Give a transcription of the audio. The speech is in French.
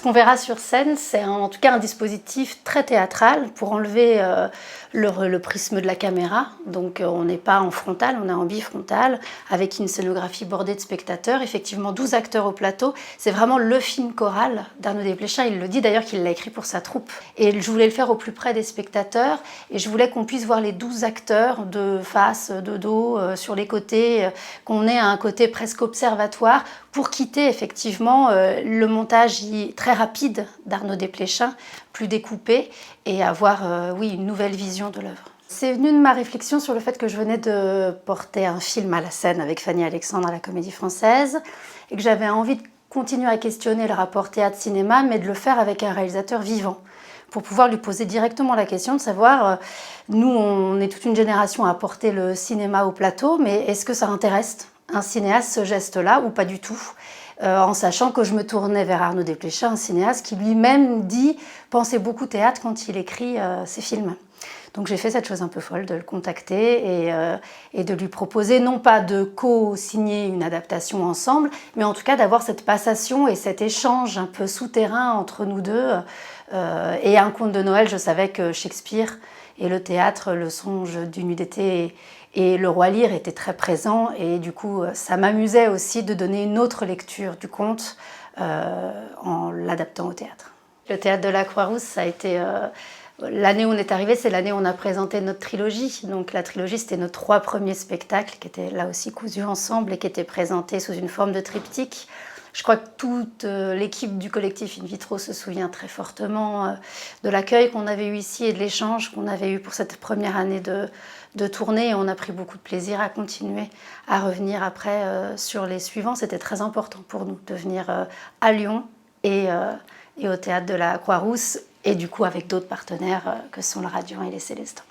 Ce qu'on verra sur scène, c'est en tout cas un dispositif très théâtral pour enlever le prisme de la caméra. Donc on n'est pas en frontal, on est en bifrontal, avec une scénographie bordée de spectateurs. Effectivement, 12 acteurs au plateau. C'est vraiment le film choral d'Arnaud Desplechin. Il le dit d'ailleurs qu'il l'a écrit pour sa troupe. Et je voulais le faire au plus près des spectateurs. Et je voulais qu'on puisse voir les 12 acteurs de face, de dos, sur les côtés, qu'on ait un côté presque observatoire pour quitter effectivement le montage très rapide d'Arnaud Desplechin, plus découpé, et avoir oui, une nouvelle vision de l'œuvre. C'est venu de ma réflexion sur le fait que je venais de porter un film à la scène avec Fanny Alexandre à la Comédie Française et que j'avais envie de continuer à questionner le rapport théâtre-cinéma, mais de le faire avec un réalisateur vivant, pour pouvoir lui poser directement la question de savoir, nous on est toute une génération à porter le cinéma au plateau, mais est-ce que ça intéresse un cinéaste ce geste-là ou pas du tout, en sachant que je me tournais vers Arnaud Desplechin, un cinéaste qui lui-même dit penser beaucoup théâtre quand il écrit ses films. Donc j'ai fait cette chose un peu folle de le contacter et de lui proposer non pas de co-signer une adaptation ensemble, mais en tout cas d'avoir cette passation et cet échange un peu souterrain entre nous deux. Et un conte de Noël, je savais que Shakespeare et le théâtre, le songe d'une nuit d'été et le roi Lear étaient très présents. Et du coup, ça m'amusait aussi de donner une autre lecture du conte en l'adaptant au théâtre. Le théâtre de la Croix-Rousse, ça a été... L'année où on est arrivé, c'est l'année où on a présenté notre trilogie. Donc la trilogie, c'était nos 3 premiers spectacles qui étaient là aussi cousus ensemble et qui étaient présentés sous une forme de triptyque. Je crois que toute l'équipe du collectif In Vitro se souvient très fortement de l'accueil qu'on avait eu ici et de l'échange qu'on avait eu pour cette première année de tournée. Et on a pris beaucoup de plaisir à continuer à revenir après sur les suivants. C'était très important pour nous de venir à Lyon et au théâtre de la Croix-Rousse, et du coup avec d'autres partenaires que sont le Radiant et les Célestins.